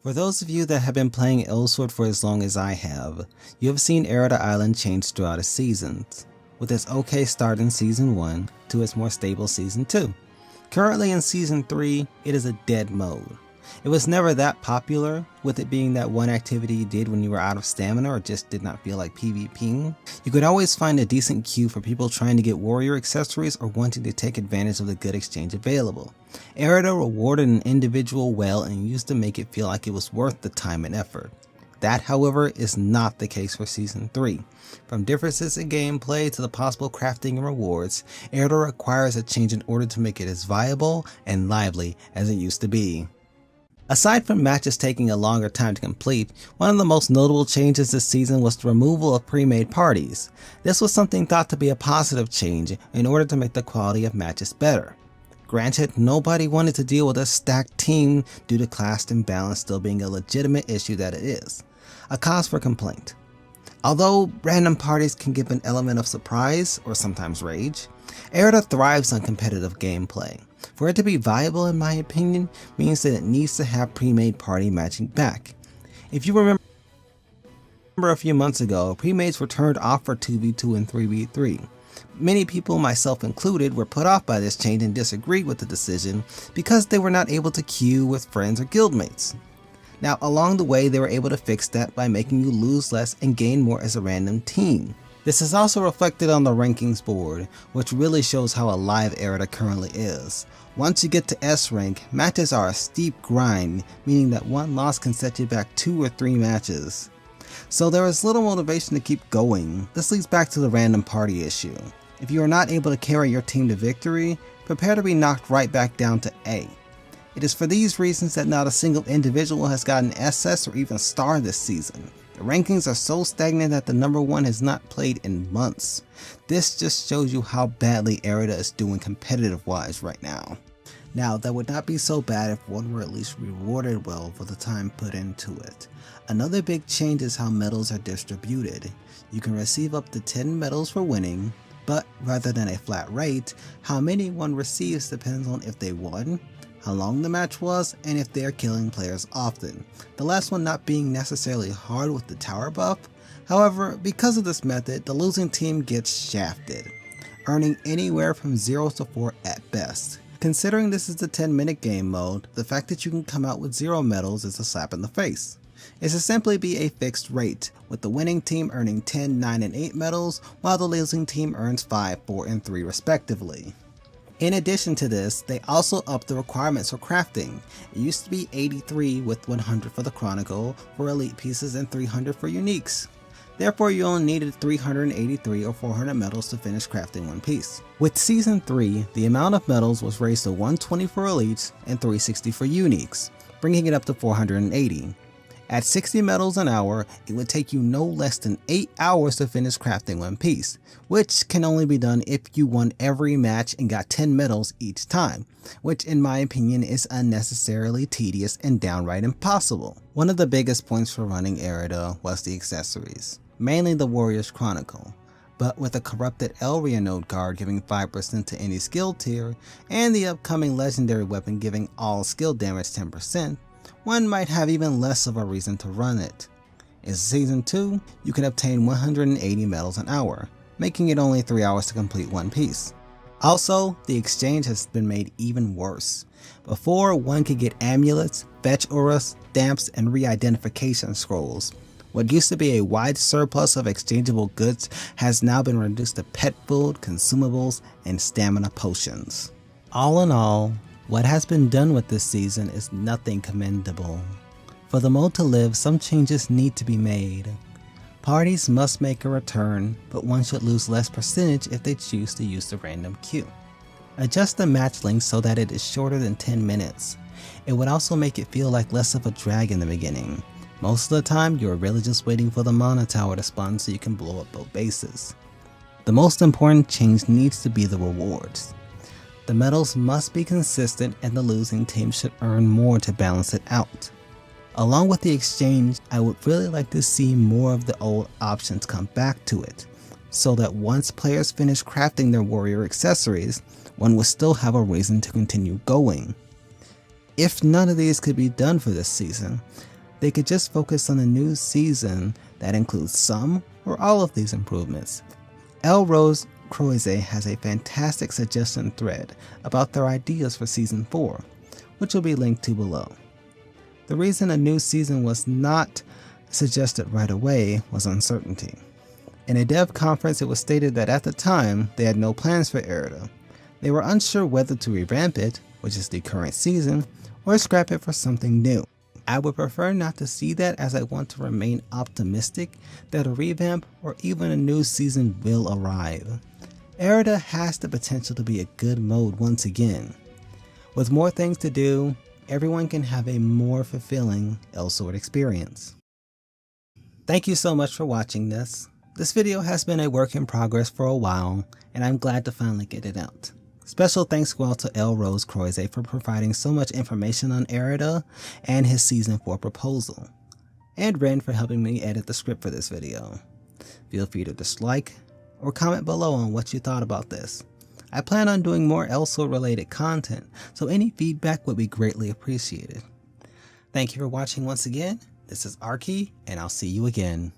For those of you that have been playing Elsword for as long as I have, you have seen Ereda Island change throughout its seasons, with its okay start in Season 1 to its more stable Season 2. Currently in Season 3, it is a dead mode. It was never that popular, with it being that one activity you did when you were out of stamina or just did not feel like PvPing. You could always find a decent queue for people trying to get warrior accessories or wanting to take advantage of the good exchange available. Ereda rewarded an individual well and used to make it feel like it was worth the time and effort. That, however, is not the case for Season 3. From differences in gameplay to the possible crafting and rewards, Ereda requires a change in order to make it as viable and lively as it used to be. Aside from matches taking a longer time to complete, one of the most notable changes this season was the removal of pre-made parties. This was something thought to be a positive change in order to make the quality of matches better. Granted, nobody wanted to deal with a stacked team due to class imbalance still being a legitimate issue that it is, a cause for complaint. Although random parties can give an element of surprise, or sometimes rage, Ereda thrives on competitive gameplay. For it to be viable, in my opinion, means that it needs to have pre-made party matching back. If you remember a few months ago, pre-mates were turned off for 2v2 and 3v3. Many people, myself included, were put off by this change and disagreed with the decision because they were not able to queue with friends or guildmates. Now, along the way, they were able to fix that by making you lose less and gain more as a random team. This is also reflected on the rankings board, which really shows how alive Ereda currently is. Once you get to S rank, matches are a steep grind, meaning that one loss can set you back 2 or 3 matches. So there is little motivation to keep going. This leads back to the random party issue. If you are not able to carry your team to victory, prepare to be knocked right back down to A. It is for these reasons that not a single individual has gotten SS or even star this season. The rankings are so stagnant that the number 1 has not played in months. This just shows you how badly Ereda is doing competitive wise right now. Now, that would not be so bad if one were at least rewarded well for the time put into it. Another big change is how medals are distributed. You can receive up to 10 medals for winning, but rather than a flat rate, how many one receives depends on if they won, how long the match was, and if they are killing players often. The last one not being necessarily hard with the tower buff. However, because of this method, the losing team gets shafted, earning anywhere from 0 to 4 at best. Considering this is the 10-minute game mode, the fact that you can come out with 0 medals is a slap in the face. It should simply be a fixed rate, with the winning team earning 10, 9, and 8 medals, while the losing team earns 5, 4, and 3 respectively. In addition to this, they also upped the requirements for crafting. It used to be 83 with 100 for the Chronicle for elite pieces and 300 for uniques. Therefore, you only needed 383 or 400 medals to finish crafting one piece. With Season 3, the amount of medals was raised to 120 for elites and 360 for uniques, bringing it up to 480. At 60 medals an hour, it would take you no less than 8 hours to finish crafting one piece, which can only be done if you won every match and got 10 medals each time, which in my opinion is unnecessarily tedious and downright impossible. One of the biggest points for running Ereda was the accessories, mainly the Warrior's Chronicle, but with a corrupted Elria node card giving 5% to any skill tier, and the upcoming legendary weapon giving all skill damage 10%, one might have even less of a reason to run it. In Season 2, you can obtain 180 medals an hour, making it only 3 hours to complete one piece. Also, the exchange has been made even worse. Before, one could get amulets, fetch auras, stamps, and re-identification scrolls. What used to be a wide surplus of exchangeable goods has now been reduced to pet food, consumables, and stamina potions. All in all, what has been done with this season is nothing commendable. For the mode to live, some changes need to be made. Parties must make a return, but one should lose less percentage if they choose to use the random queue. Adjust the match length so that it is shorter than 10 minutes. It would also make it feel like less of a drag in the beginning. Most of the time, you are really just waiting for the mana tower to spawn so you can blow up both bases. The most important change needs to be the rewards. The medals must be consistent and the losing team should earn more to balance it out. Along with the exchange, I would really like to see more of the old options come back to it, so that once players finish crafting their warrior accessories, one would still have a reason to continue going. If none of these could be done for this season, they could just focus on a new season that includes some or all of these improvements. ElRoseCroize has a fantastic suggestion thread about their ideas for Season 4, which will be linked to below. The reason a new season was not suggested right away was uncertainty. In a dev conference, it was stated that at the time, they had no plans for Ereda. They were unsure whether to revamp it, which is the current season, or scrap it for something new. I would prefer not to see that, as I want to remain optimistic that a revamp or even a new season will arrive. Ereda has the potential to be a good mode once again. With more things to do, everyone can have a more fulfilling Elsword experience. Thank you so much for watching this. This video has been a work in progress for a while, and I'm glad to finally get it out. Special thanks go out to ElRoseCroize for providing so much information on Ereda and his Season 4 proposal, and Ren for helping me edit the script for this video. Feel free to dislike or comment below on what you thought about this. I plan on doing more Elsword related content, so any feedback would be greatly appreciated. Thank you for watching once again. This is Arky, and I'll see you again.